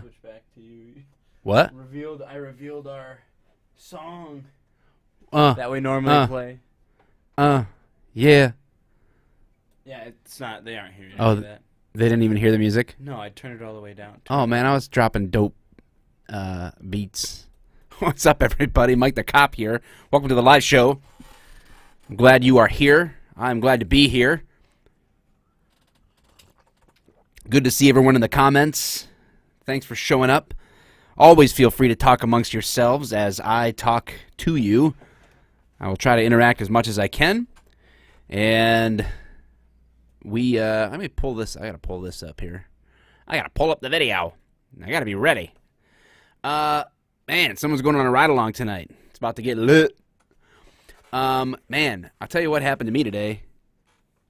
switch back to you. What? I revealed our song That we normally play. Yeah. Yeah, it's not. They aren't hearing Oh, that. They didn't even hear the music? No, I turned it all the way down. Oh, man, I was dropping dope beats. What's up, everybody? Mike the Cop here. Welcome to the live show. I'm glad you are here. I'm glad to be here. Good to see everyone in the comments. Thanks for showing up. Always feel free to talk amongst yourselves as I talk to you. I will try to interact as much as I can. And let me pull this. I got to pull this up here. I got to pull up the video. I got to be ready. Man, someone's going on a ride-along tonight. It's about to get lit. Man, I'll tell you what happened to me today.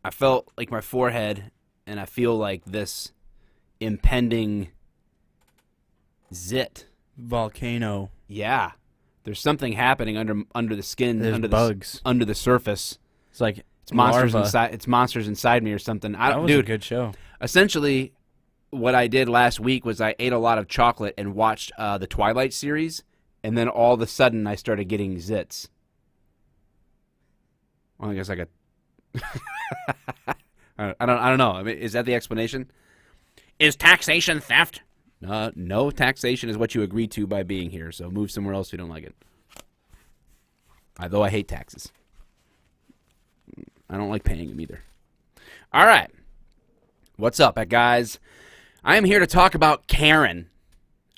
I felt like my forehead, and I feel like this impending zit. Volcano. Yeah. There's something happening under the skin, There's bugs. under the surface. It's like It's monsters inside. It's monsters inside me or something. That was a good show. Essentially, what I did last week was I ate a lot of chocolate and watched the Twilight series, and then all of a sudden I started getting zits. Well, I guess I got. I don't know. I mean, is that the explanation? Is taxation theft? No, taxation is what you agree to by being here. So move somewhere else if you don't like it. Although I hate taxes. I don't like paying them either. All right. What's up, guys? I am here to talk about Caren.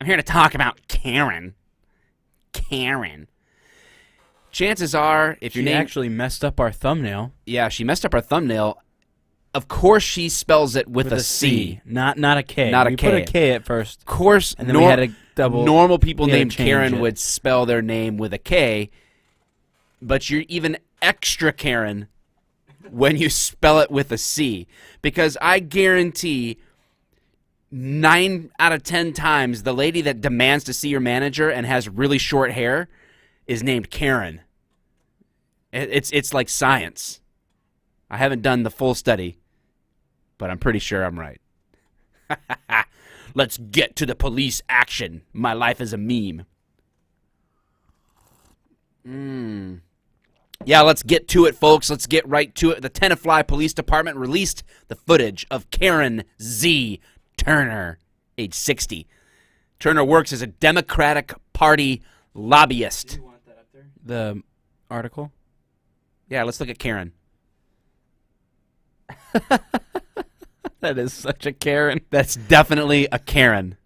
I'm here to talk about Caren. Caren. Chances are, if your She name actually messed up our thumbnail. Yeah, she messed up our thumbnail. Of course, she spells it with a C. Not a K. Not a we K. put a K at first. Of course, And then we had a double. normal people we had to named change Karen it. would spell their name with a K, but you're even extra Karen when you spell it with a C. Because I guarantee 9 out of 10 times the lady that demands to see your manager and has really short hair is named Karen. It's like science. I haven't done the full study, but I'm pretty sure I'm right. Let's get to the police action. My life is a meme. Yeah, let's get to it, folks. Let's get right to it. The Tenafly Police Department released the footage of Caren Z. Turner, age 60. Turner works as a Democratic Party lobbyist. Do you want that up there? The article? Yeah, let's look at Karen. That is such a Karen. That's definitely a Karen.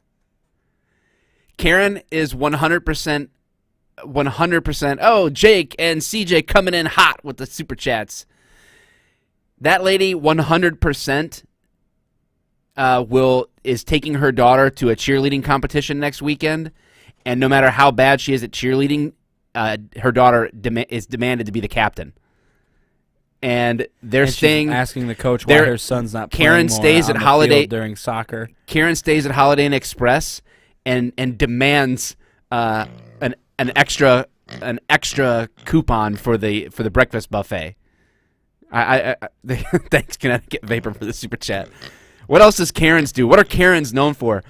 Karen is 100%. Oh, Jake and CJ coming in hot with the super chats. That lady 100% is taking her daughter to a cheerleading competition next weekend, and no matter how bad she is at cheerleading, her daughter is demanded to be the captain. And they're staying, asking the coach why her son's not playing Karen more stays on at the Holiday field during soccer. Karen stays at Holiday Inn Express and demands an extra coupon for the breakfast buffet. Thanks, Connecticut Vapor, for the super chat. What else does Karens do? What are Karens known for?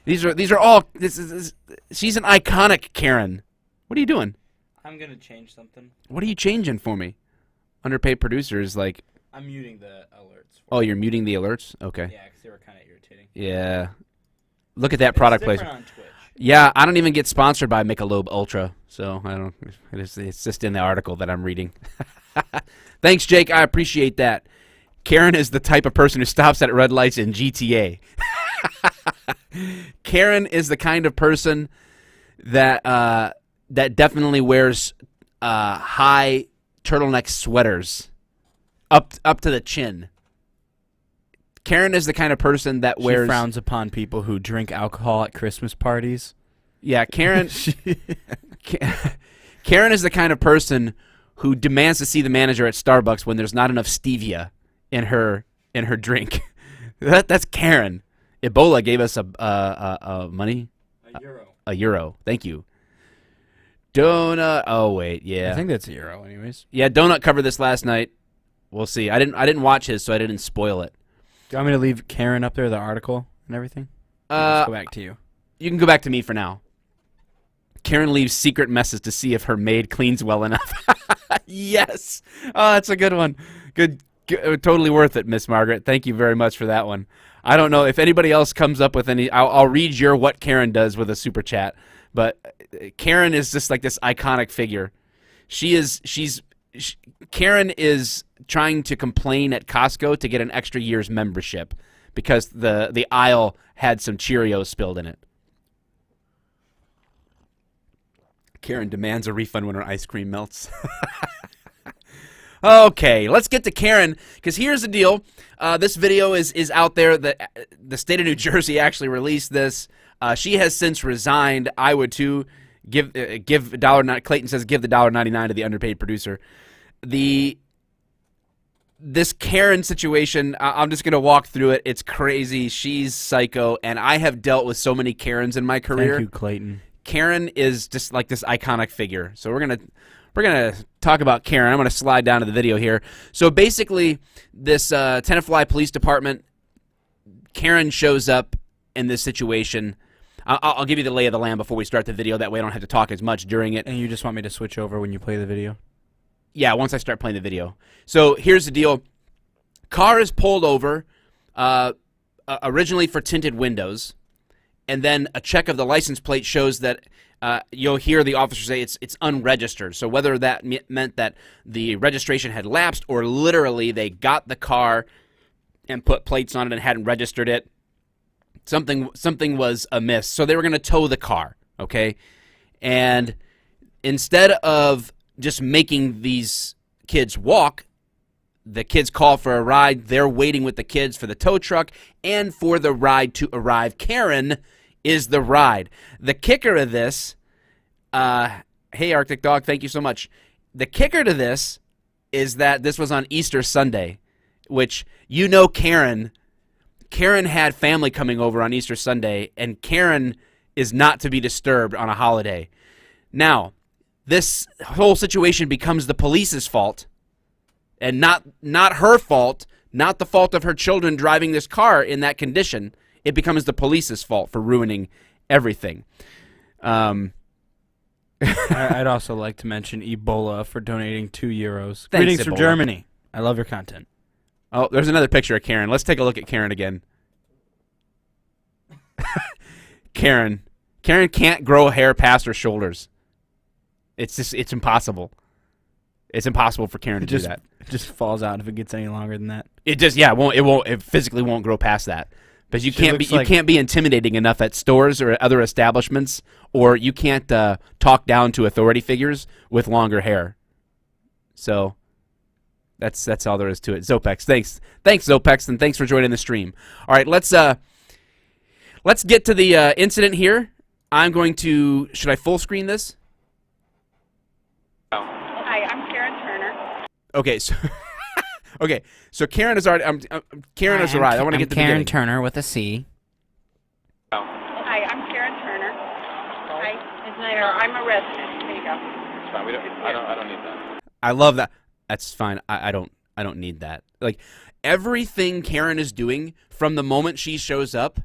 These are all. She's an iconic Karen. What are you doing? I'm gonna change something. What are you changing for me? Underpaid producers, like. I'm muting the alerts. Oh, you're muting the alerts? Okay. Yeah, because they were kind of irritating. Yeah. Look at that product placement. On Twitch. Yeah, I don't even get sponsored by Michelob Ultra, so I don't. It's just in the article that I'm reading. Thanks, Jake. I appreciate that. Karen is the type of person who stops at red lights in GTA. Karen is the kind of person that that definitely wears high turtleneck sweaters up to the chin. Karen is the kind of person that wears. She frowns upon people who drink alcohol at Christmas parties. Yeah, Karen. Karen is the kind of person who demands to see the manager at Starbucks when there's not enough stevia in her drink. That's Karen. Ebola gave us a money. A euro. Thank you. Donut. Oh wait, yeah. I think that's a euro, anyways. Yeah, Donut covered this last night. We'll see. I didn't watch his, so I didn't spoil it. Do you want me to leave Karen up there, the article and everything? Let's go back to you. You can go back to me for now. Karen leaves secret messages to see if her maid cleans well enough. Yes. Oh, that's a good one. Good. Totally worth it, Miss Margaret. Thank you very much for that one. I don't know if anybody else comes up with any. I'll read your what Karen does with a super chat. But Karen is just like this iconic figure. Karen is trying to complain at Costco to get an extra year's membership because the aisle had some Cheerios spilled in it. Karen demands a refund when her ice cream melts. Okay, let's get to Karen, because here's the deal. This video is out there. The state of New Jersey actually released this. She has since resigned. I would too. Give $1. Clayton says give the $1.99 to the underpaid producer. This Karen situation, I'm just going to walk through it. It's crazy. She's psycho, and I have dealt with so many Karens in my career. Thank you, Clayton. Karen is just like this iconic figure. So we're gonna talk about Karen. I'm gonna slide down to the video here. So basically, this Tenafly Police Department, Karen shows up in this situation. I'll give you the lay of the land before we start the video. That way I don't have to talk as much during it. And you just want me to switch over when you play the video? Yeah, once I start playing the video. So here's the deal. Car is pulled over, originally for tinted windows. And then a check of the license plate shows that you'll hear the officer say it's unregistered. So whether that meant that the registration had lapsed or literally they got the car and put plates on it and hadn't registered it, something was amiss. So they were going to tow the car, okay? And instead of just making these kids walk, the kids call for a ride. They're waiting with the kids for the tow truck and for the ride to arrive. Karen is the ride. The kicker of this, hey, Arctic Dog, thank you so much. The kicker to this is that this was on Easter Sunday, which Karen had family coming over on Easter Sunday, and Karen is not to be disturbed on a holiday. Now, this whole situation becomes the police's fault. And not her fault, not the fault of her children driving this car in that condition. It becomes the police's fault for ruining everything. I'd also like to mention Ebola for donating €2. Thanks, Greetings from Ebola. Germany. I love your content. Oh, there's another picture of Karen. Let's take a look at Karen again. Karen can't grow hair past her shoulders. It's impossible. It's impossible for Karen to do that. It just falls out if it gets any longer than that. It physically won't grow past that. But you can't be intimidating enough at stores or at other establishments, or you can't talk down to authority figures with longer hair. So that's all there is to it. Zopex, thanks Zopex, and thanks for joining the stream. All right, let's get to the incident here. I'm going to. Should I full screen this? Hi, I'm Caren Turner. Okay, so Karen is already. Karen has arrived. I want to get to the Caren beginning. Turner with a C. Hi, I'm Caren Turner. Hi, I'm a resident. There you go. It's fine. I don't need that. I love that. That's fine. I don't need that. Like everything Karen is doing from the moment she shows up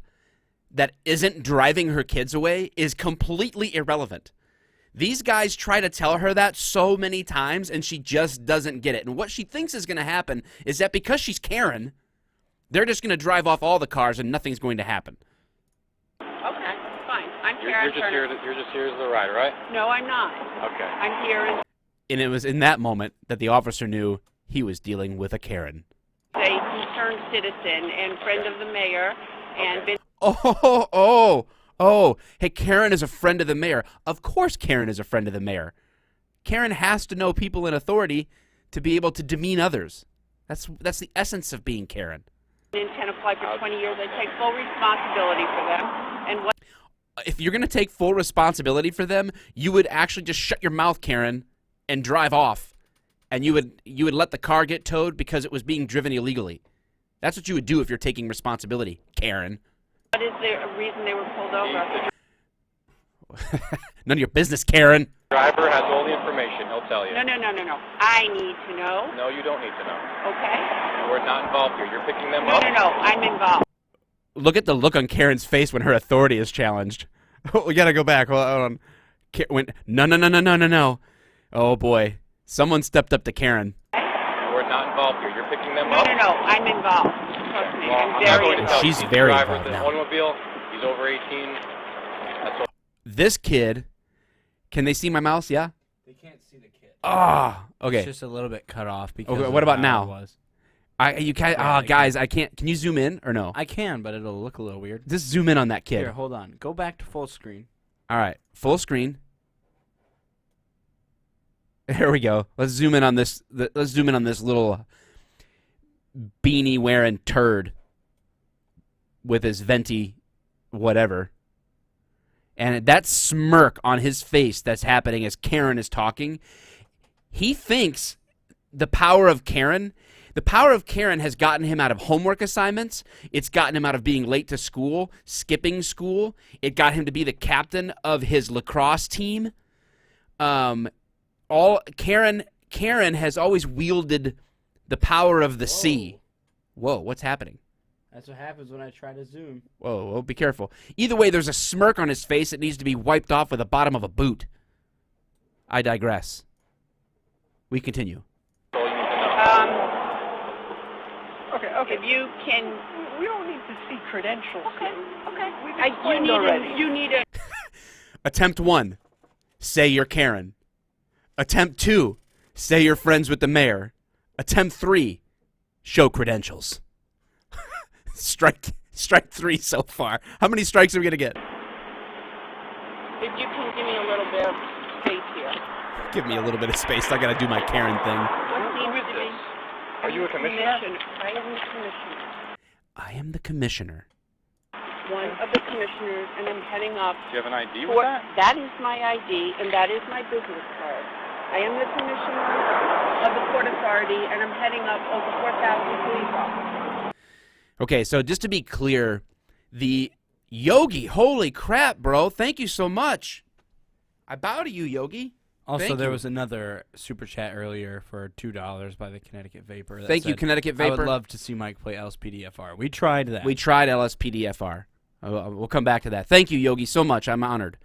that isn't driving her kids away is completely irrelevant. These guys try to tell her that so many times, and she just doesn't get it. And what she thinks is going to happen is that because she's Karen, they're just going to drive off all the cars and nothing's going to happen. Okay, fine. I'm You're Caren just Turner. here. You're just here as the ride, right? No, I'm not. Okay. I'm here as And it was in that moment that the officer knew he was dealing with a Karen. a concerned citizen and friend of the mayor, and been Oh, hey, Karen is a friend of the mayor. Of course Karen is a friend of the mayor. Karen has to know people in authority to be able to demean others. That's the essence of being Karen. in Tenafly for 20 years. I take full responsibility for them. And what If you're going to take full responsibility for them, you would actually just shut your mouth, Karen, and drive off. And you would let the car get towed because it was being driven illegally. That's what you would do if you're taking responsibility, Karen. is the reason they were pulled over? None of your business, Karen. Driver has all the information. He'll tell you. No. I need to know. No, you don't need to know. Okay? We're not involved here. You're picking them No. up. I'm involved. Look at the look on Karen's face when her authority is challenged. Oh, we gotta go back. Hold on. No. Oh boy, someone stepped up to Caren. We're not involved here. You're picking them No, up. no, I'm involved. Trust me, Well, I'm I'm not very going to involved. tell you. She's He's very the driver involved of the now. automobile. He's over 18. That's all. This kid, can they see my mouse? Yeah. They can't see the kid. Ah, okay. It's just a little bit cut off because. Okay, of what about how now? it was. You can't. Yeah, they guys, I can't. Can you zoom in or no? I can, but it'll look a little weird. Just zoom in on that kid. Here, hold on. Go back to full screen. All right, full screen. There we go. Let's zoom in on this. Let's zoom in on this little beanie wearing turd with his venti, whatever. And that smirk on his face that's happening as Caren is talking. He thinks the power of Caren has gotten him out of homework assignments. It's gotten him out of being late to school, skipping school. It got him to be the captain of his lacrosse team. Caren has always wielded the power of the sea. Whoa, what's happening? That's what happens when I try to zoom. Whoa, be careful. Either way, there's a smirk on his face that needs to be wiped off with the bottom of a boot. I digress. We continue. Okay. If you can. We don't need to see credentials. Okay. We've explained already. You need a. Attempt 1, say you're Caren. Attempt 2, say you're friends with the mayor. Attempt 3, show credentials. Strike 3 so far. How many strikes are we gonna get? If you can give me a little bit of space here. Give me a little bit of space. I gotta do my Caren thing. What seems to be. Are you a commissioner? I am the commissioner. I am the commissioner. One of the commissioners, and I'm heading up. Do you have an ID with that? That is my ID, and that is my business card. I am the commissioner of the Port Authority, and I'm heading up over 4,000 police officers. Okay, so just to be clear, the Yogi, holy crap, bro. Thank you so much. I bow to you, Yogi. Also, Thank there you. was another super chat earlier for $2 by the Connecticut Vapor. That Thank you, said, Connecticut I Vapor. would love to see Mike play LSPDFR. We tried that. We tried LSPDFR. We'll come back to that. Thank you, Yogi, so much. I'm honored.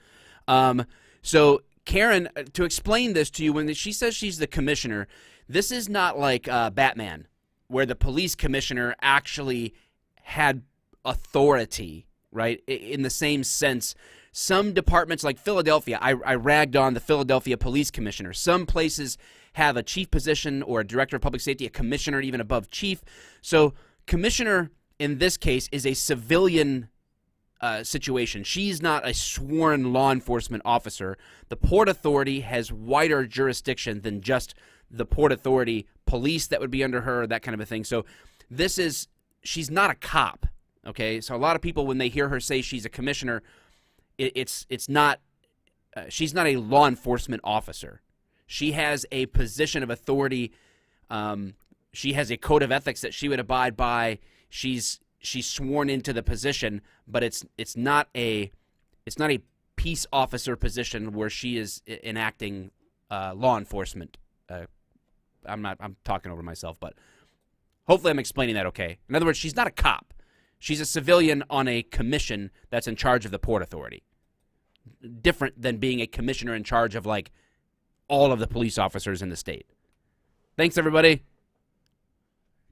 So, Caren, to explain this to you, when she says she's the commissioner, this is not like Batman, where the police commissioner actually had authority, right? In the same sense, some departments like Philadelphia, I ragged on the Philadelphia police commissioner. Some places have a chief position or a director of public safety, a commissioner even above chief. So commissioner in this case is a civilian situation. She's not a sworn law enforcement officer. The Port Authority has wider jurisdiction than just the Port Authority police that would be under her, that kind of a thing. So she's not a cop, okay? So a lot of people, when they hear her say she's a commissioner, it's not, she's not a law enforcement officer. She has a position of authority. She has a code of ethics that she would abide by. She's sworn into the position, but it's not a peace officer position where she is enacting law enforcement. I'm talking over myself, but hopefully I'm explaining that okay. In other words, she's not a cop. She's a civilian on a commission that's in charge of the Port Authority. Different than being a commissioner in charge of, like, all of the police officers in the state. Thanks, everybody.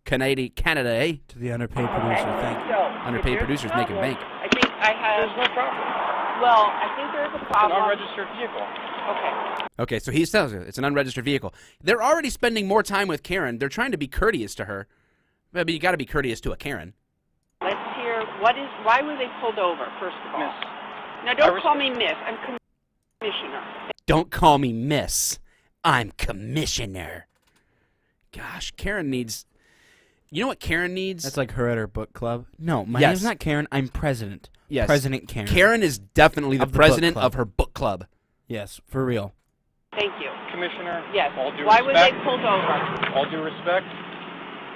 Canada, eh? To the underpaid producer. Thank you. Underpaid producers making bank. I think I have. There's no problem. Well, I think there's a It's an problem. unregistered vehicle. Okay. Okay, so he tells her it's an unregistered vehicle. They're already spending more time with Caren. They're trying to be courteous to her. I mean, you got to be courteous to a Caren. Let's hear why were they pulled over, first of all? Miss. Now, don't call me miss. I'm commissioner. Don't call me miss. I'm commissioner. Gosh, Caren needs... You know what Caren needs? That's like her at her book club. No, my Yes. name's not Caren. I'm president. Yes. President Caren. Caren is definitely the Of the book president club. of her book club. Yes, for real. Thank you. Commissioner, Yes. all due Why were they respect. pulled over? All due respect.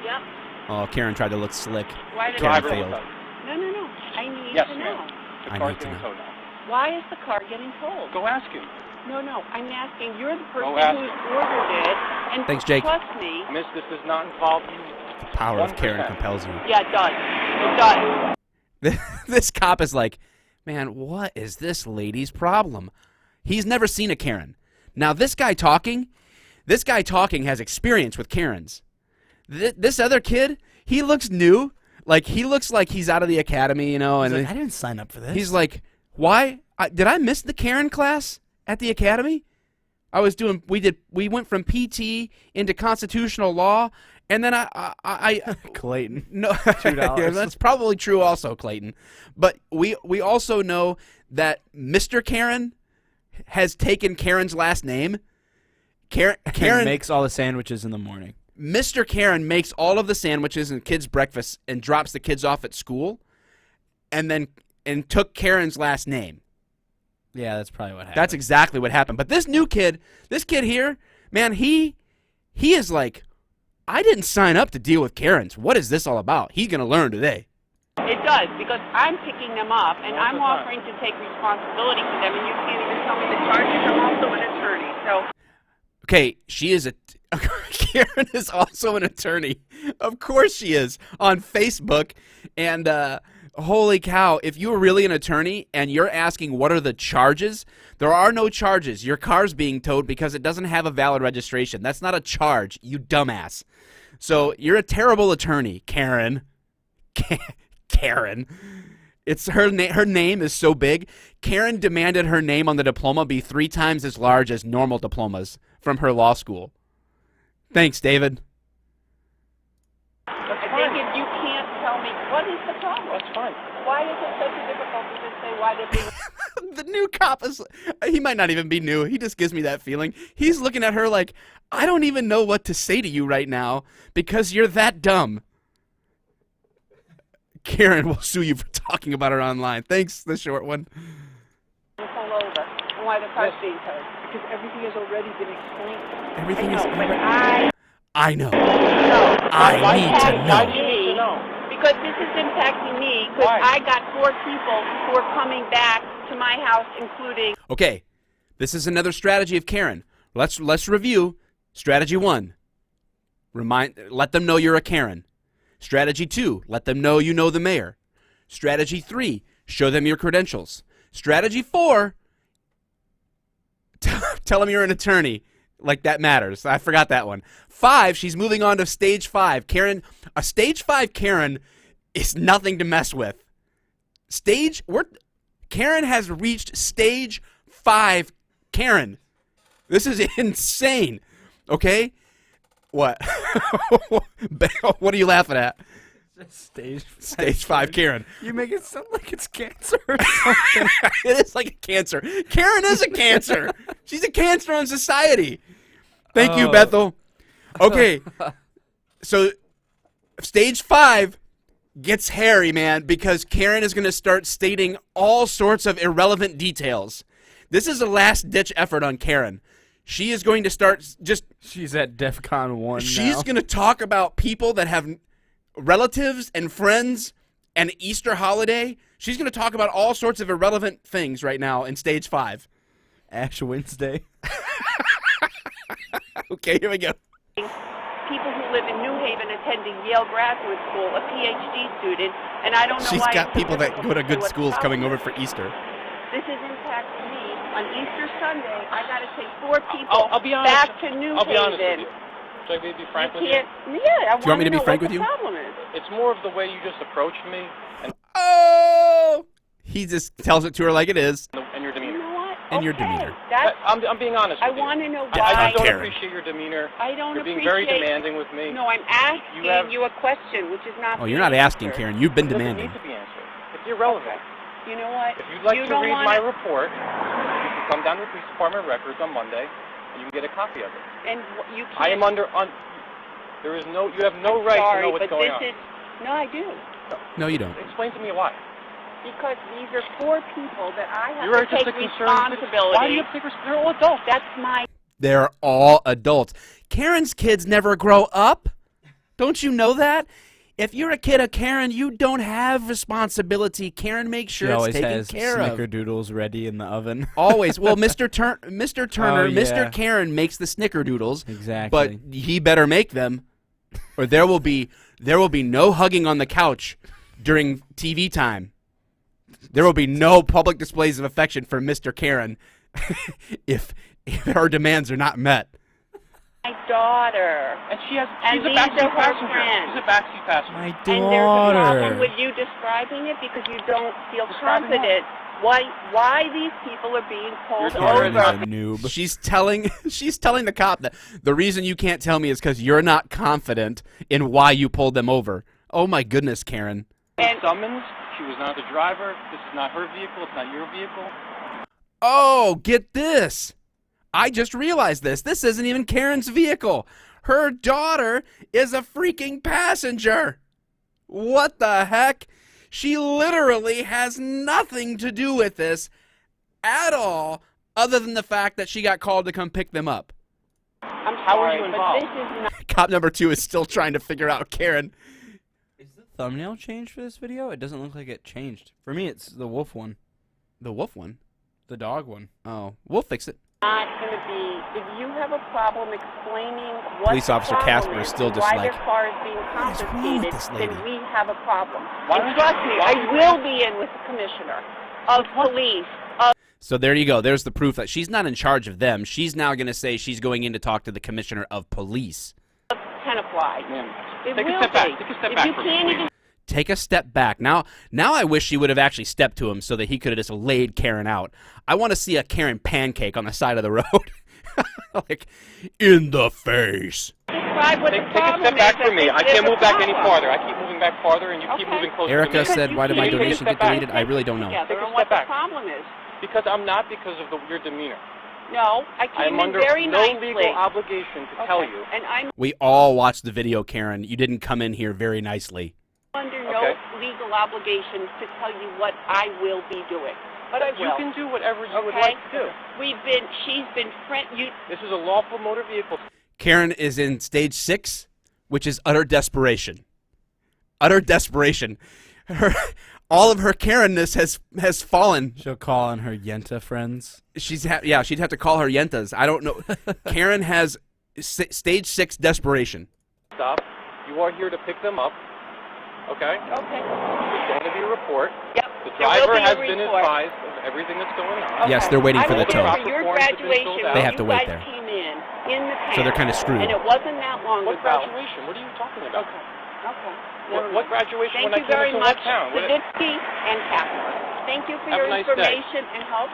Yep. Oh, Karen tried to look slick. Why did Karen they? failed. No. I need Yes, to ma'am. know. The I car's need to getting know. towed now. Why is the car getting towed? Go ask him. No. I'm asking. You're the person Go ask who's ordered it, and Thanks, Jake. trust me. Miss, this does not involve you. The power of 1%. Karen compels you. Yeah, it does. It does. This cop is like, Man, what is this lady's problem? He's never seen a Karen. Now, this guy talking has experience with Karens. This other kid, he looks new. Like, he looks like he's out of the academy, you know. And He's like, I didn't sign up for this. he's like, why? Did I miss the Karen class at the academy? We went from PT into constitutional law, and then I Clayton. no, $2. Yeah, that's probably true also, Clayton. But we also know that Mr. Karen has taken Karen's last name. Karen makes all the sandwiches in the morning. Mr. Karen makes all of the sandwiches and kids' breakfast and drops the kids off at school, and took Karen's last name. Yeah, that's probably what happened. That's exactly what happened. But this kid here, man, he is like, I didn't sign up to deal with Karens. What is this all about? He's going to learn today. It does, because I'm picking them up, and I'm offering to take responsibility for them, and you can't even tell me the charges. I'm also an attorney, so... Okay, Karen is also an attorney. Of course she is, on Facebook. And holy cow, if you were really an attorney and you're asking what are the charges, there are no charges. Your car's being towed because it doesn't have a valid registration. That's not a charge, you dumbass. So you're a terrible attorney, Karen. Karen. It's her name is so big. Karen demanded her name on the diploma be 3 times as large as normal diplomas from her law school. Thanks, David. I think if you can't tell me, what is the problem? That's fine. Why is it such a difficult to just say why they're being... The new cop he might not even be new. He just gives me that feeling. He's looking at her like, I don't even know what to say to you right now because you're that dumb. Karen will sue you for talking about her online. Thanks, the short one. pull over, and why the car's being towed. Because everything has already been explained. Everything I is. know, but I know. No. I Why need to can't know. you need to know? Because this is impacting me, because Why? I got 4 people who are coming back to my house, including... Okay, this is another strategy of Karen. Let's review. Strategy 1, let them know you're a Karen. Strategy 2, let them know you know the mayor. Strategy 3, show them your credentials. Strategy 4, tell them you're an attorney. Like that matters. I forgot that one. 5, she's moving on to stage 5. A stage 5 Karen is nothing to mess with. Karen has reached stage 5 Karen. This is insane. Okay? What? What are you laughing at? Stage 5 Karen. You make it sound like it's cancer or something. It is like a cancer. Karen is a cancer. She's a cancer on society. Thank you, Bethel. Okay. So stage 5 gets hairy, man, because Karen is going to start stating all sorts of irrelevant details. This is a last-ditch effort on Karen. She is going to start just... She's at DEFCON 1 She's now. going to talk about people that have relatives and friends and Easter holiday. She's going to talk about all sorts of irrelevant things right now in stage 5. Ash Wednesday. Okay, here we go. People who live in New Haven attending Yale Graduate School, a PhD student, and I don't know She's why... got people that go to good what the schools problem coming over is. for Easter. This is impacting me. On Easter Sunday, I got to take 4 people I'll be honest. back to New I'll be honest Haven. with you. Should I be frank with you? Yeah, I Do you want me to be know frank what with you? the problem is. It's more of the way you just approached me Oh! He just tells it to her like it is. and your You demeanor. know what? And your Okay, demeanor. That's, I'm being honest I with you. want to know Yeah, why. I don't Karen. appreciate your demeanor. I don't You're being appreciate... very demanding with me. No, I'm asking You have- you a question, which is not... Oh, you're not being asking, answered. Karen. You've been It doesn't demanding. need to be answered. It's irrelevant. You know what? If you'd like You to don't read wanna- my report, you can come down to the police department records on Monday, and you can get a copy of it. And you can't... I am there is no. You have no right Sorry, to know what's but going this on. is... No, I do. No, you don't. Explain to me why. Because these are 4 people that I have You're to just take a concerned. responsibility. Why do you have to take responsibility? They're all adults. That's my... They're all adults. Karen's kids never grow up. Don't you know that? If you're a kid of Karen, you don't have responsibility. Karen makes She sure it's always taken has care of. snickerdoodles ready in the oven. Always. Well, Mr. Turner, Oh, yeah. Mr. Karen makes the snickerdoodles, Exactly. but he better make them, or there will be no hugging on the couch during TV time. There will be no public displays of affection for Mr. Caren if her demands are not met. My daughter. And she's And a these backseat are her passenger. friends. She's a backseat passenger. My And there's a problem daughter. with you describing it because you don't feel Describing confident. Why these people are being pulled Your daughter Karen over? is a noob. She's telling the cop that the reason you can't tell me is because you're not confident in why you pulled them over. Oh my goodness, Caren. And Summons. She was not the driver. This is not her vehicle. It's not your vehicle. Oh, get this. I just realized this. This isn't even Karen's vehicle. Her daughter is a freaking passenger. What the heck? She literally has nothing to do with this at all, other than the fact that she got called to come pick them up. I'm How were sorry, you but involved? this is not. Cop number 2 is still trying to figure out Caren. Is the thumbnail changed for this video? It doesn't look like it changed. For me, it's the wolf one. The wolf one. The dog one. Oh, we'll fix it. Not going to be. If you have a problem explaining what Police the Officer problem Casper is is still and just why like, their car is being "What is wrong with confiscated, this lady?" then we have a problem. Why And don't trust you- me, why I don't you- will be in with the commissioner of police. So there you go. There's the proof that she's not in charge of them. She's now going to say she's going in to talk to the commissioner of police. Can apply. Ma'am, It take a will step back. be. Take a step If back you for me, can't please. even Take a step back. Now I wish she would have actually stepped to him so that he could have just laid Caren out. I want to see a Caren pancake on the side of the road. Like, in the face. describe what Take the a problem step back is, for me. if I there's can't a move back any problem. farther. I keep moving back farther, and you keep Okay. moving closer Erica to me. said, why did my Take a donation step get back. deleted? I really don't know. Together Take a on what step back. the problem is. Because I'm not because of your demeanor. No, I I came am in under very no nicely. legal obligation to tell Okay. you. And I'm We all watched the video, Caren. You didn't come in here very nicely. under Okay. no legal obligation to tell you what I will be doing. But I will. You can do whatever you would Okay. like to do. She's been This is a lawful motor vehicle. Caren is in stage 6, which is utter desperation. Utter desperation. All of her Karenness has fallen. She'll call on her Yenta friends. She'd have to call her Yentas. I don't know. Caren has stage 6 desperation. Stop. You are here to pick them up. Okay? Okay. There's going to be a report. Yep. The there will driver be a has been report. advised of everything that's going on. Yes, they're waiting for the I tow. remember your Proper forms have been graduation. filled out. They have to you wait guys there. came in the town. So they're kinda screwed. And it wasn't that long What ago. graduation? What are you talking about? Okay. What graduation Thank when you I came very into much, what town? What- Saditsky and Catherine. Thank you for Have your a nice day. information and help.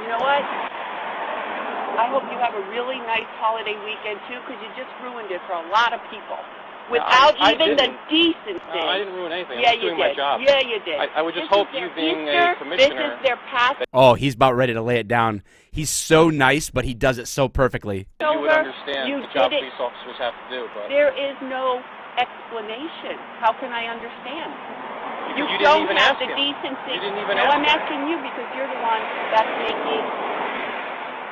You know what? I hope you have a really nice holiday weekend, too, because you just ruined it for a lot of people. Without I even the didn't. decency. No, I didn't ruin anything. Yeah, I'm just you doing did. my job. Yeah, you did. I would just This hope is you their being Easter, a commissioner. This is their past. Oh, he's about ready to lay it down. He's so nice, but he does it so perfectly. You would Over. understand You the job did it. police officers have to do, but There is no explanation. How can I understand? You didn't don't even have ask the him. decency. You didn't even no, ask I'm him. asking you because you're the one that's making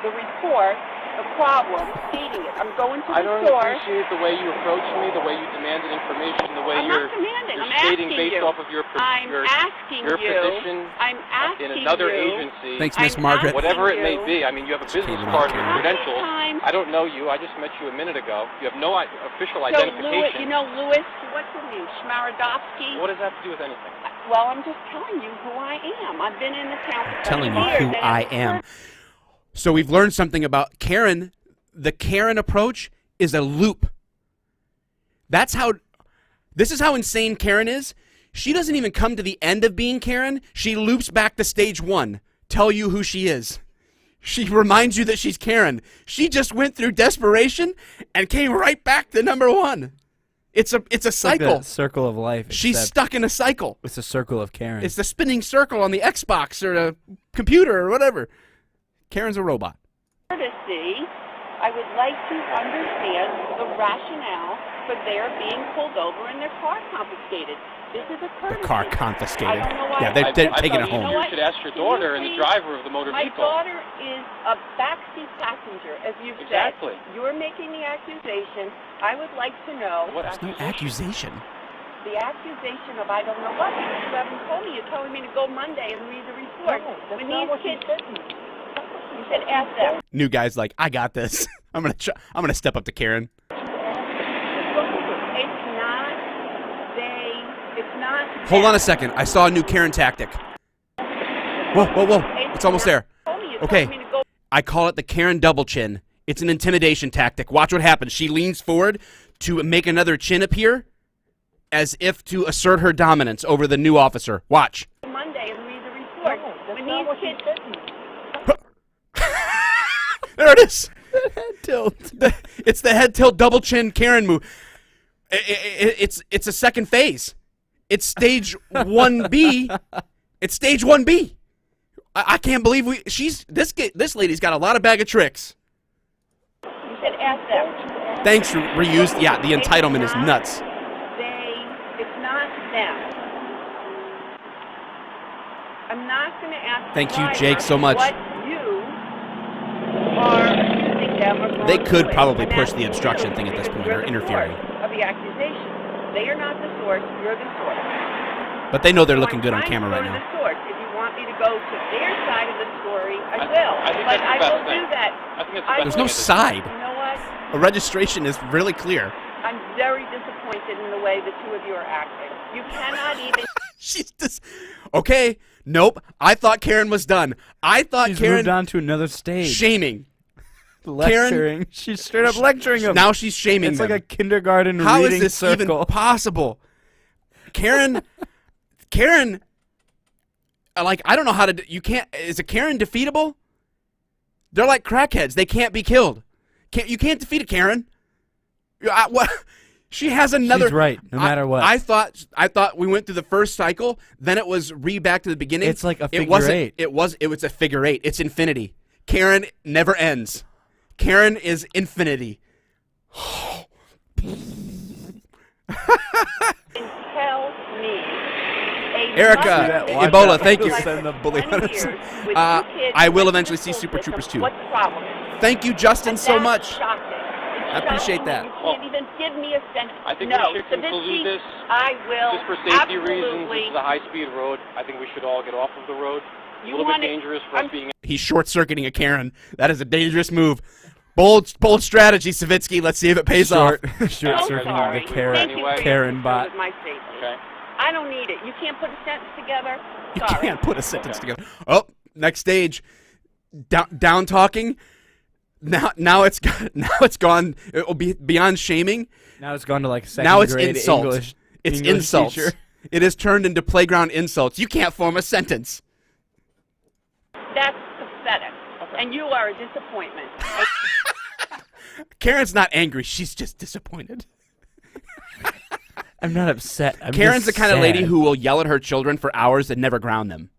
the report, the problem, stating it. I'm going to I the don't store. appreciate the way you approached me, the way you demanded information, the way I'm you're not demanding. you're I'm stating asking based you. off of your I'm asking your you. position I'm asking in another you. agency. Thanks, I'm Miss Margaret. asking Whatever it may you. be. I mean, you have a business Came card on, with Caren. credentials. How many times? I don't know you. I just met you a minute ago. You have no official So identification. Louis, you know Louis, what's his name? Schmarodowski? What does that have to do with anything? Well, I'm just telling you who I am. I've been in the town for 30 Telling you years. who and I it's am. So we've learned something about Caren. The Caren approach is a loop. This is how insane Caren is. She doesn't even come to the end of being Caren. She loops back to stage 1. Tell you who she is. She reminds you that she's Caren. She just went through desperation and came right back to number 1. It's a Like the cycle. circle of life. She's except stuck in a cycle. It's a circle of Karen. It's the spinning circle on the Xbox or the computer or whatever. Karen's a robot. courtesy. I would like to understand the rationale for their being pulled over and their car confiscated. This is a The courtesy. car confiscated. I don't know why. Yeah, they're I taking it thought you home. should ask your daughter and the driver of the motor My vehicle. daughter is a backseat passenger, as you've Exactly. said. You're making the accusation. I would like to know What There's no accusation. the accusation of I don't know what, because you haven't told me. You're telling me to go Monday and read the report. that's when not these what you kids, said to me. you said ask them. New guy's like, I got this. I'm gonna step up to Caren. It's not. Hold on a second. I saw a new Caren tactic. Whoa, whoa, whoa. It's almost there. You Okay. told me to go. I call it the Caren double chin. It's an intimidation tactic. Watch what happens. She leans forward to make another chin appear as if to assert her dominance over the new officer. Watch. Monday and read the report. When these kids, There it is. Head tilt. It's the head tilt double chin Caren move. It's a second phase. It's stage 1B. It's stage 1B. I can't believe this lady's got a lot of bag of tricks. you said ask them. Thanks, reused. Yeah, the entitlement is nuts. It's not them. I'm not going to ask. Thank the you, driver Jake, so much. What you are accusing them of They wrongdoing. could probably I'm push asking the obstruction you thing at this because point, you're or the interfering. source of the accusation. They are not the source. You're the source. But they know they're So looking I'm good on trying camera to right go to now. the source. If you want me to go to their side of the story, I will. I think But that's the I best will thing. do that. I think it's the I best There's thing no to do. side. You know what? A registration is really clear. I'm very disappointed in the way the two of you are acting. You cannot even. She's just okay. Nope. I thought Caren was done. I thought She's Caren moved on to another stage. shaming. Lecturing. She's straight up lecturing him. Now she's shaming it's them. like a kindergarten How reading is this circle. even possible? Caren, like, I don't know how to. You can't. Is a Caren defeatable? They're like crackheads. They can't be killed. You can't defeat a Caren. What? She has another. She's right, no matter what. I thought we went through the first cycle. Then it was back to the beginning. It's like a It figure wasn't. eight. It was a figure eight. It's infinity. Caren never ends. Caren is infinity. Tell me. Erica, Ebola, thank you. Send the bully hunters. I will eventually see Super Troopers 2. What's the problem? Thank you, Justin, so That's much. shocking. I appreciate Shocking that. You can't even give me a sentence. I think no, we should conclude this. I will. Just for safety reasons, absolutely. this is a high-speed road. I think we should all get off of the road. It's You a little bit wanna- dangerous for us I'm- being. He's short-circuiting a Karen. That is a dangerous move. Bold strategy, Savitsky. Let's see if it pays off. Short So circuiting sorry. the Karen, Thank you for Karen your bot. with my statement. Okay. I don't need it. You can't put a sentence together. You Sorry. can't put a sentence together. Oh, next stage. Down talking. Now it's gone. It will be beyond shaming. Now it's gone to like second Now it's grade insult. English. It's English insults. teacher. It has turned into playground insults. You can't form a sentence. That's pathetic. And you are a disappointment. Karen's not angry. She's just disappointed. I'm not upset. I'm Karen's just the kind of lady sad. who will yell at her children for hours and never ground them.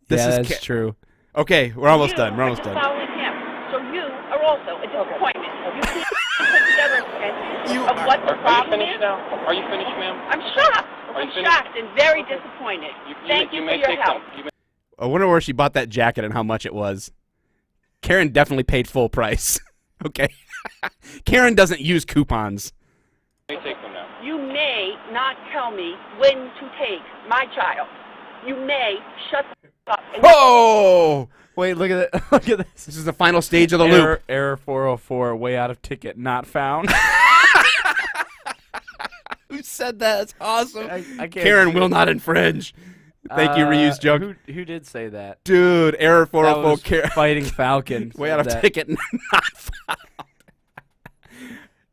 Yeah, that's true. Okay, we're almost You done. We're are almost just done. following him. So you are also a disappointment. You can't put together a sentence of what the Are you problem finished is. now? Are you finished, ma'am? I'm shocked. Are you I'm finished? shocked and very disappointed. Thank you for may your take help. Some. You may I wonder where she bought that jacket and how much it was. Karen definitely paid full price. Okay. Karen doesn't use coupons. take them now. You may not tell me when to take my child. You may shut the up. And Whoa! Wait, look at it. Look at this. This is the final stage of the loop. Error 404. Way out of ticket. Not found. Who said that? That's awesome. I can't Karen see will it. not infringe. Thank you, reused junk. Who did say that? Dude, error That 404. was Karen. Fighting Falcon. Way out of That- ticket. Not found.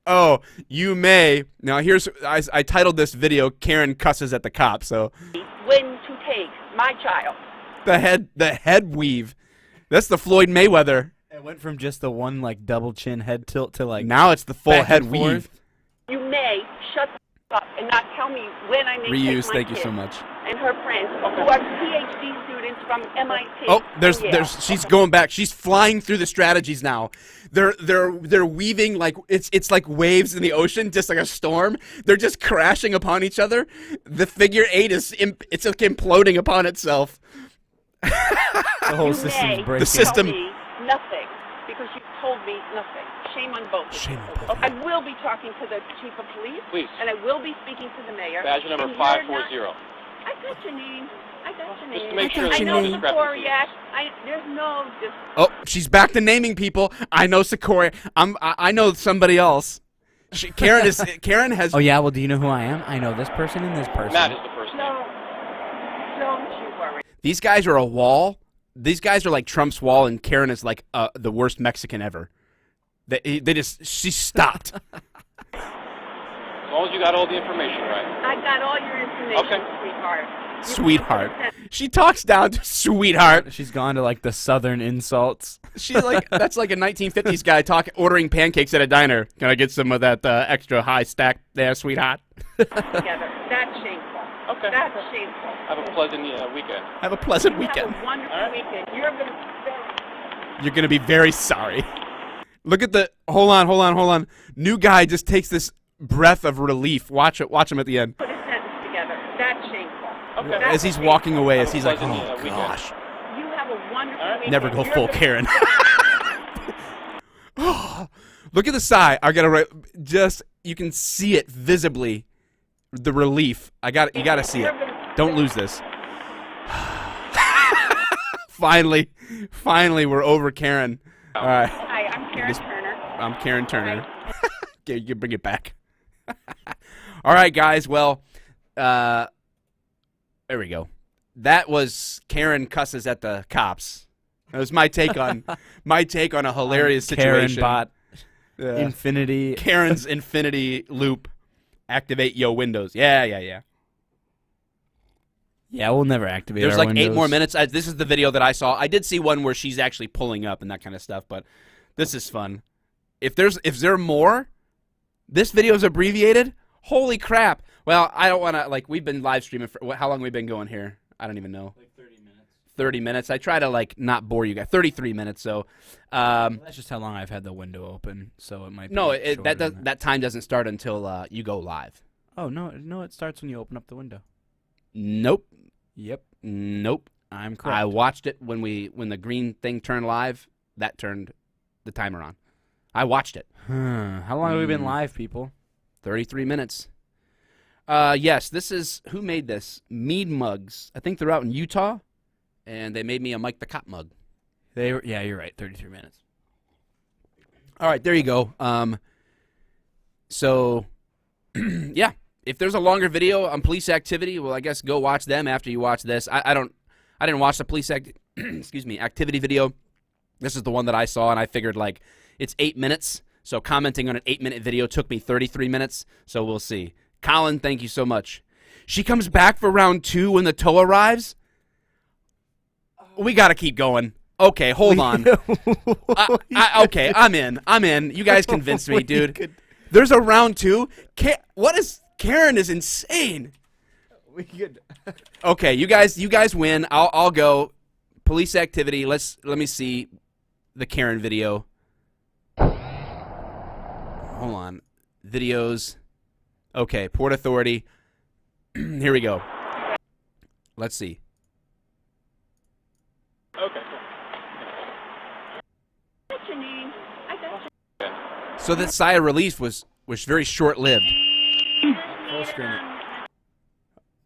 Oh, you may. Now, I titled this video, Caren Cusses at the Cop, so. when to take my child. The head weave. That's the Floyd Mayweather. It went from just the one like double chin head tilt to like Now it's the full back head and weave. forth. You may shut the up and not tell me when I may Reuse. take my Thank you kid so much. and her friends who are PhD students from MIT. Oh, and Yale. she's going back. She's flying through the strategies now. They're weaving like it's like waves in the ocean, just like a storm. They're just crashing upon each other. The figure eight it's like imploding upon itself. The whole You system's may breaking. The system- tell me nothing because you told me nothing. Shame on both. of Shame you. on both of I will be talking to the chief of police. Please. And I will be speaking to the mayor. Badge number and you're 540. not- I got your name. I got your name. Just to make sure I there's know no discrepancy. Sikoriak. There's no Oh, she's back to naming people. I know Sakura. I know somebody else. Karen has. Oh yeah. Well, do you know who I am? I know this person and this person. Matt is the first name. No. Don't you worry. These guys are a wall these guys are like Trump's wall, and Caren is like the worst Mexican ever. She stopped. As long as you got all the information right. I got all your information, Okay. sweetheart. Sweetheart. She talks down to sweetheart. She's gone to like the southern insults. She's like, that's like a 1950s guy ordering pancakes at a diner. Can I get some of that extra high stack there, sweetheart? Together. That's shameful. Okay. That's shameful. Have a pleasant weekend. Have a pleasant weekend. Have a wonderful weekend. You're going to be very sorry. Look at the, hold on. New guy just takes this breath of relief. Watch him at the end. Put a sentence together. That's shameful. Okay. As he's walking away, as he's like, Have a oh pleasant gosh. You have a wonderful weekend. Never go You're full gonna- Caren. Look at the sigh. I gotta write. Just you can see it visibly. The relief. You gotta see it. Don't lose this. Finally, we're over Caren. All right. Hi, I'm Caren Turner. I'm Caren Turner. Okay, you can bring it back. All right, guys. Well, there we go. That was Caren cusses at the cops. That was my take on a hilarious situation. Caren bot. Yeah. Infinity. Karen's infinity loop. Activate yo Windows. Yeah. Yeah, we'll never activate. There's our like Windows. 8 more minutes. This is the video that I saw. I did see one where she's actually pulling up and that kind of stuff, but this is fun. If there are more, this video is abbreviated. Holy crap! Well, I don't want to we've been live streaming for how long have we been going here? I don't even know. Like 30 minutes. 30 minutes. I try to not bore you guys. 33 minutes. So, That's just how long I've had the window open, so it might. Be no, shorter than that time doesn't start until you go live. Oh no, it starts when you open up the window. Nope. Yep, Nope. I'm correct. I watched it when the green thing turned live. That turned the timer on. I watched it. How long have we been live, people? 33 minutes. Yes, this is who made this? Mead Mugs. I think they're out in Utah, and they made me a Mike the Cop mug. Yeah, you're right. 33 minutes. All right, there you go. So, yeah, if there's a longer video on police activity, well, I guess go watch them after you watch this. I didn't watch the police activity video. This is the one that I saw, and I figured it's 8 minutes. So commenting on an 8-minute video took me 33 minutes. So we'll see. Colin, thank you so much. She comes back for round 2 when the tow arrives. We got to keep going. Okay, hold on. Okay, I'm in. You guys convinced me, dude. There's a round 2. Caren is insane. We could. Okay, you guys win. I'll go. Police activity. Let me see the Caren video. Hold on. Videos. Okay, Port Authority. Here we go. Let's see. Okay. What's your name? I got your So that sigh of relief was very short-lived. Full screen it.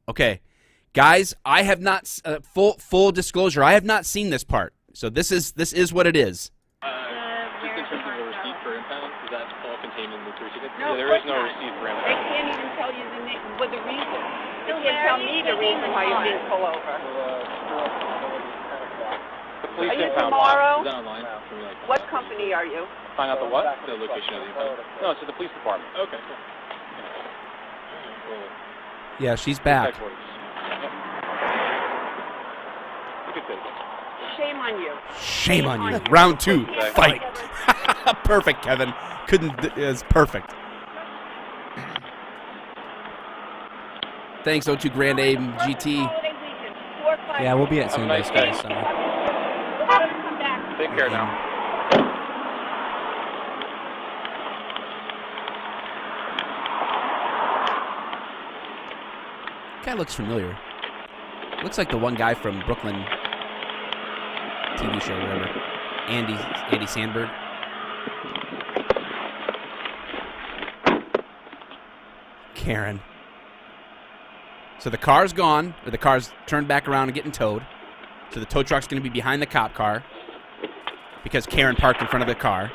Okay, guys, I have not full disclosure. I have not seen this part. So this is what it is. Just in terms of a receipt for impound, is that all contained in the receipt? No, There of is no course not. receipt for They impound. can't even tell you the reason. They can't tell me the reason why you're being pulled over. The police Are you impound tomorrow? line. Is that online? Can we, What company are you? find out the what? The location of the impound. No, it's at the police department. Okay, cool. Yeah, she's back. Headquarters. Yep. You could take it. Shame on you. Shame on you. Round 2, fight. Perfect, Kevin. It's perfect. Thanks, O2 Grand Aim GT. Holiday weekend, 4 or 5 Yeah, we'll be at Have a San nice Diego day. this summer. Let us come back. Take care now. Guy looks familiar. Looks like the one guy from Brooklyn TV show, whatever. Andy Sandberg. Caren. So the car's gone, or the car's turned back around and getting towed. So the tow truck's going to be behind the cop car because Caren parked in front of the car.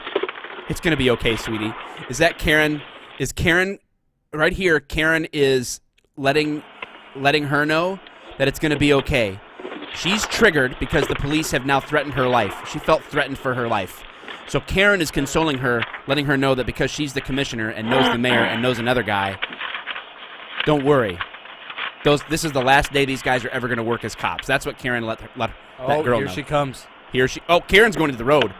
It's going to be okay, sweetie. Is that Caren? Is Caren right here? Caren is letting her know that it's going to be okay. She's triggered because the police have now threatened her life. She felt threatened for her life. So Caren is consoling her, letting her know that because she's the commissioner and knows the mayor and knows another guy, don't worry. This is the last day these guys are ever going to work as cops. That's what Caren let that girl know. Here she comes. Karen's going to the road.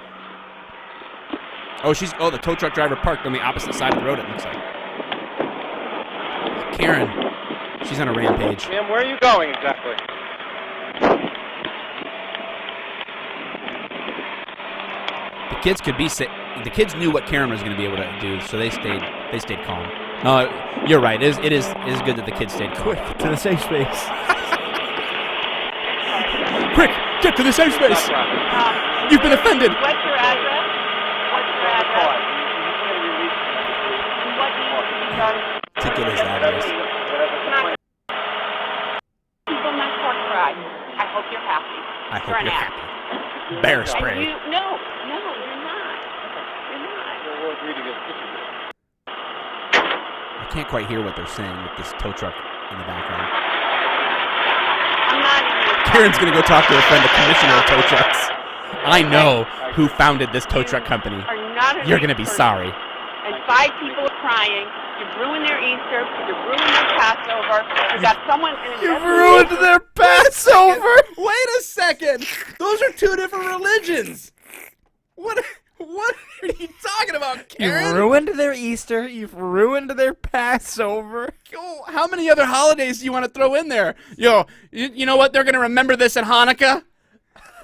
The tow truck driver parked on the opposite side of the road, it looks like. Caren, she's on a rampage. Ma'am, where are you going exactly? The kids knew what Caren was going to be able to do, so they stayed calm. No, you're right. It is good that the kids stayed calm. Quick, to the safe space. Quick, get to the safe space. You've been offended. What's your address? And what needs to be done? To get his address. People not park ride. I hope you're happy. I hope you're happy. Bear spray. No, you're not. You're not. We'll agree to get pictures. I can't quite hear what they're saying with this tow truck in the background. I'm not even. Karen's going to go talk to her friend, the commissioner of tow trucks. I know who founded this tow truck company. You're going to be sorry. And 5 people are crying. You've ruined their Easter. You've ruined their Passover. You've got someone in a You've ruined their Passover. Wait a second. Those are 2 different religions. What are you talking about, Caren? You've ruined their Easter. You've ruined their Passover. Yo, how many other holidays do you want to throw in there? Yo, you know what? They're going to remember this at Hanukkah.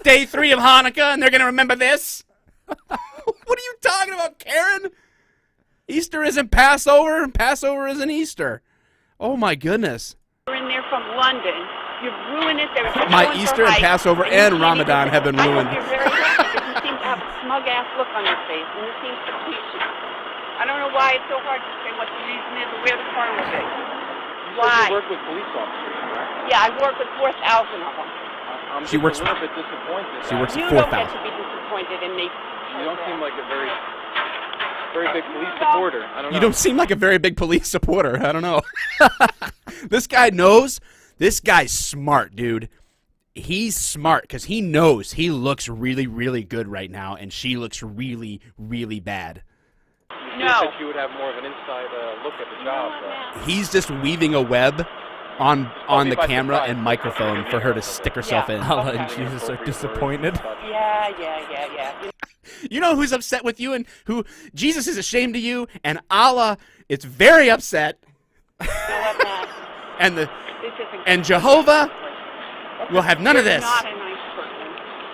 Day 3 of Hanukkah, and they're going to remember this? What are you talking about, Caren? Easter isn't Passover, and Passover isn't Easter. Oh, my goodness. You're in there from London. You've ruined it. My Easter and Passover and Ramadan have been ruined. I hope you're very happy because you seem to have a smug-ass look on your face, and this seems to please you. I don't know why it's so hard to say what the reason is or where the car will be. Why? You work with police officers, correct? Yeah, I work with 4,000 of them. I'm She just works- a little bit disappointed. She works You at don't get 4,000. to be disappointed in me. You don't seem like a very big police supporter. I don't know. You don't seem like a very big police supporter. I don't know. This guy knows. This guy's smart, dude. He's smart because he knows he looks really, really good right now, and she looks really, really bad. You think that you would have more of an inside look at the job. He's just weaving a web on the camera and microphone for her to stick herself in. Allah and Jesus are disappointed. Yeah. You know who's upset with you and who Jesus is ashamed of you, and Allah is very upset. You know what, Matt? And Jehovah will have none of this. You're not a nice person.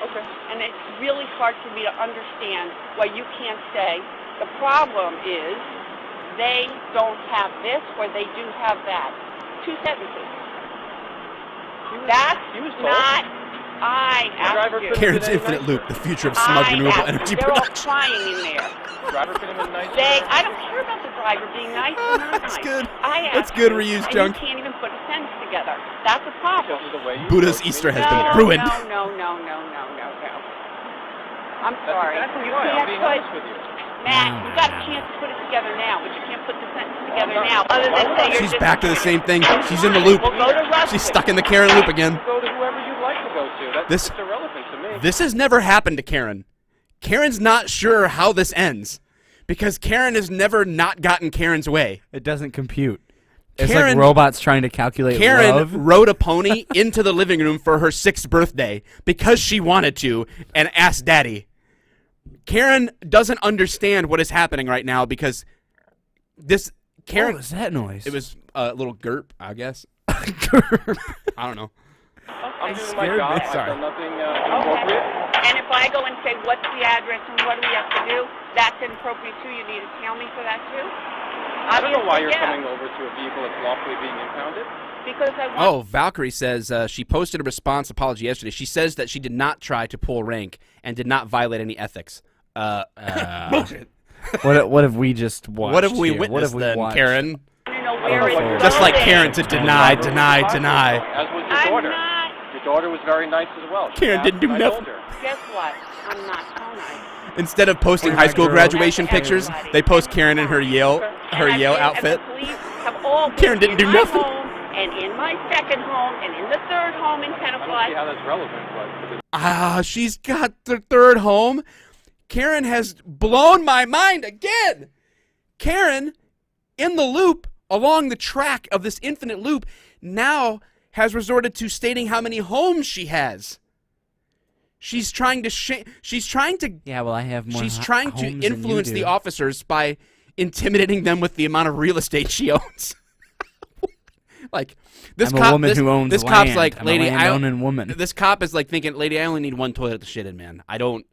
Okay. And it's really hard for me to understand why you can't say the problem is they don't have this or they do have that. 2 sentences. That's not. I asked you. Karen's Infinite Loop, the future of smug renewable energy They're all production. crying in there. Driver could have been nice. I don't care about the driver being nice or not That's nice. good. I That's asked good you, reused and junk. You can't even put a sentence together. That's a problem. Because of the way you Buddha's approach Easter me. has been ruined. No. I'm sorry. That's exactly You why. I'm can't being put, honest with you. Matt, you got a chance to put it together now, but you can't put the sentence together now. Other than say you're She's just back to the same thing. She's in the loop. We'll go to Rusty. She's stuck in the Caren loop again. Go to whoever you'd like to go to. That's irrelevant to me. This has never happened to Caren. Karen's not sure how this ends because Caren has never not gotten Karen's way. It doesn't compute. It's Caren- like robots trying to calculate Caren love. rode a pony into the living room for her 6th birthday because she wanted to and asked Daddy. Caren doesn't understand what is happening right now because Caren. What was that noise? It was a little GURP, I guess. Gerp. I don't know. I'm doing my scared job. me. I've Sorry. done nothing inappropriate. And if I go and say, what's the address and what do we have to do, that's inappropriate too. You need to tell me for that too? I don't know why you're Obviously, coming over to a vehicle that's lawfully being impounded. Because I want Oh, Valkyrie says she posted a response apology yesterday. She says that she did not try to pull rank and did not violate any ethics. Bullshit. What have we just watched? What have we here? witnessed What have we then, watched? Karen? to know where it's going. Just like Karen to deny. As was your I'm daughter. not. Your daughter was very nice as well. She Karen asked didn't do and I nothing. told her. Guess what? I'm not so nice. Instead of posting Where's high my school girl? graduation pictures, they post Karen in her Yale And outfit. the police have all been Karen didn't in do my nothing. home And in my second home and in the third home in I don't Tenafly, see how that's relevant, but She's got the third home. Caren has blown my mind again. Caren, in the loop, along the track of this infinite loop, now has resorted to stating how many homes she has. She's trying to Yeah, well, I have more. she's trying to homes than you influence do. the officers by intimidating them with the amount of real estate she owns. Like this I'm cop, a woman this, who owns this land. cop's like, I'm lady, a land-owning woman. This cop is like thinking, lady, I only need one toilet to shit in, man. I don't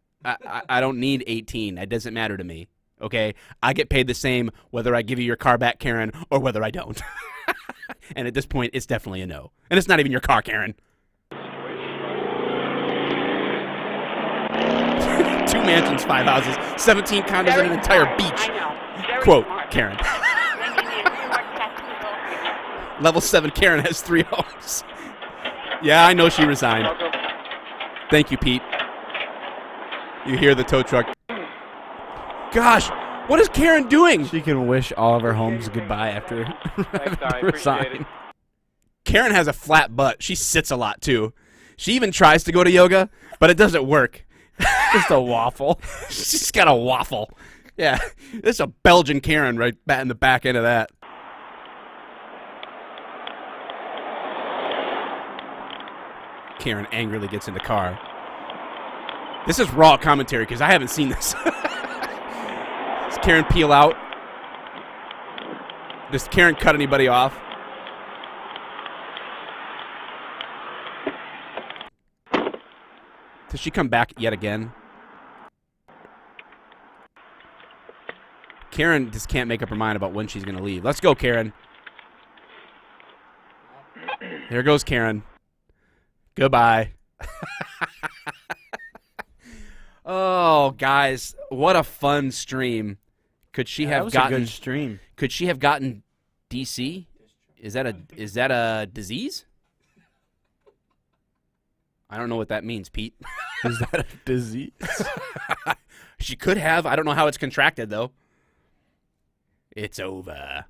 need 18. It doesn't matter to me. Okay, I get paid the same whether I give you your car back, Caren, or whether I don't. And at this point, it's definitely a no. And it's not even your car, Caren. 2 mansions, 5 houses, 17 condos, very and an entire smart. beach. I know. Very Quote, smart. Caren. Then you need a few more testicles. Level 7 Caren has 3 homes. Yeah, I know she resigned. welcome. Thank you, Pete. You hear the tow truck. Gosh, what is Caren doing? She can wish all of her homes goodbye after Thanks, Don. I having to appreciate it. resign. Karen has a flat butt. She sits a lot, too. She even tries to go to yoga, but it doesn't work. Just a waffle. She's got a waffle. Yeah, there's a Belgian Karen right in the back end of that. Karen angrily gets in the car. This is raw commentary because I haven't seen this. Does Karen peel out? Does Karen cut anybody off? Does she come back yet again? Karen just can't make up her mind about when she's going to leave. Let's go, Karen. There goes Karen. Goodbye. Oh, guys, what a fun stream. Could she That have was gotten a good stream. Could she have gotten DC? Is that a disease? I don't know what that means, Pete. Is that a disease? She could have. I don't know how it's contracted, though. It's over.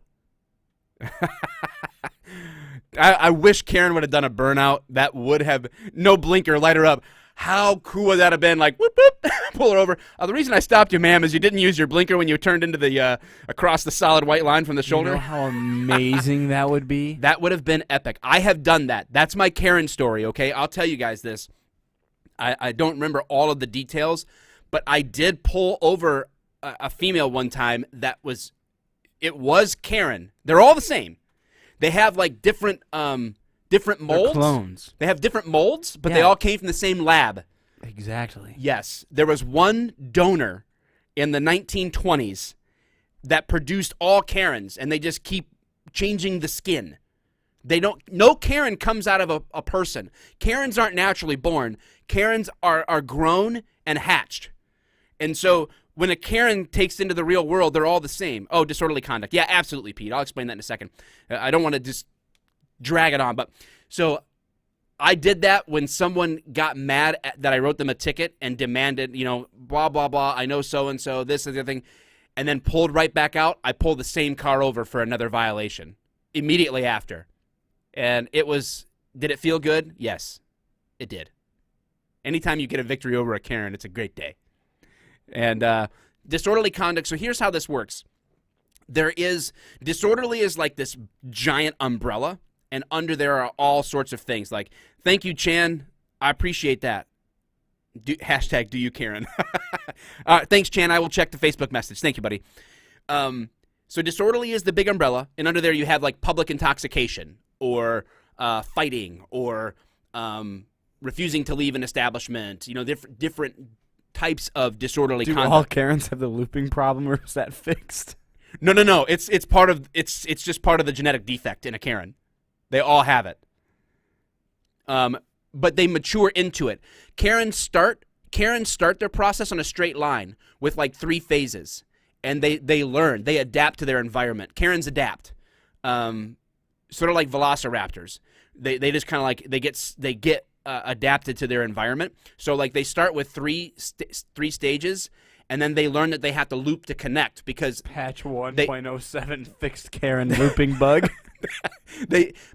I wish Karen would have done a burnout. That would have... No blinker, light her up. How cool would that have been? Like, whoop, whoop, pull her over. The reason I stopped you, ma'am, is you didn't use your blinker when you turned into the across the solid white line from the shoulder. You know how amazing that would be? That would have been epic. I have done that. That's my Karen story, okay? I'll tell you guys this. I don't remember all of the details, but I did pull over a female one time that was... It was Karen. They're all the same. They have, like, different molds. They're clones. They have different molds, but they Yeah. all came from the same lab. Exactly. Yes. There was one donor in the 1920s that produced all Karens, and they just keep changing the skin. No Karen comes out of a person. Karens aren't naturally born. Karens are grown and hatched. And so when a Karen takes into the real world, they're all the same. Oh, disorderly conduct. Yeah, absolutely, Pete. I'll explain that in a second. I don't want to just drag it on. But so I did that when someone got mad that I wrote them a ticket and demanded, blah, blah, blah. I know so-and-so, this and the other thing, and then pulled right back out. I pulled the same car over for another violation immediately after. And did it feel good? Yes, it did. Anytime you get a victory over a Karen, it's a great day. And disorderly conduct. So here's how this works. Disorderly is like this giant umbrella, and under there are all sorts of things. Like, thank you, Chan. I appreciate that. Hashtag do you, Karen. Thanks, Chan. I will check the Facebook message. Thank you, buddy. So disorderly is the big umbrella, and under there you have like public intoxication or fighting or refusing to leave an establishment. Different types of disorderly Do conduct. all Karens have the looping problem, or is that fixed? No. It's just part of the genetic defect in a Karen. They all have it. But they mature into it. Karens start their process on a straight line with like 3 phases, and they learn, they adapt to their environment. Karens adapt, sort of like velociraptors. They just kind of like they get adapted to their environment. So like they start with three stages, and then they learn that they have to loop to connect because Patch 1.07 fixed Karen looping bug.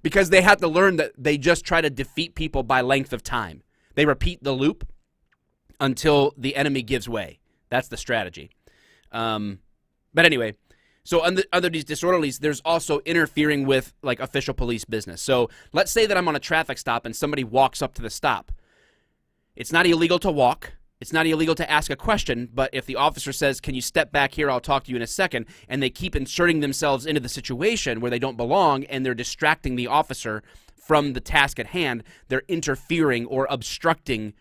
Because they have to learn that they just try to defeat people by length of time. They repeat the loop until the enemy gives way. That's the strategy. But anyway, so under these disorderlies, there's also interfering with like official police business. So let's say that I'm on a traffic stop and somebody walks up to the stop. It's not illegal to walk. It's not illegal to ask a question, but if the officer says, can you step back here, I'll talk to you in a second, and they keep inserting themselves into the situation where they don't belong and they're distracting the officer from the task at hand, they're interfering or obstructing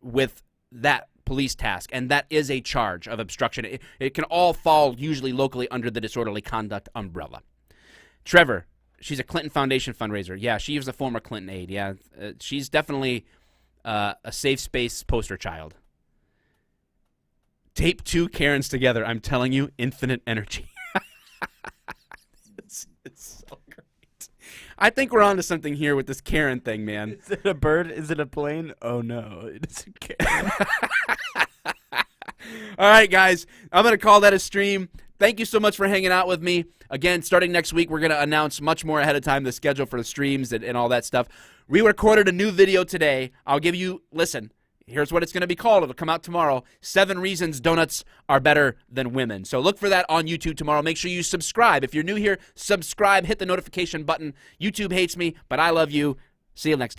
with that police task, and that is a charge of obstruction. It can all fall usually locally under the disorderly conduct umbrella. Trevor, she's a Clinton Foundation fundraiser. Yeah, she was a former Clinton aide. Yeah, she's definitely a safe space poster child. Tape 2 Karens together. I'm telling you, infinite energy. It's so great. I think we're on to something here with this Caren thing, man. Is it a bird? Is it a plane? Oh, no. It's a Caren. All right, guys. I'm going to call that a stream. Thank you so much for hanging out with me. Again, starting next week, we're going to announce much more ahead of time the schedule for the streams and all that stuff. We recorded a new video today. I'll give you, listen, here's what it's going to be called. It'll come out tomorrow. 7 reasons donuts are better than women. So look for that on YouTube tomorrow. Make sure you subscribe. If you're new here, subscribe. Hit the notification button. YouTube hates me, but I love you. See you next time.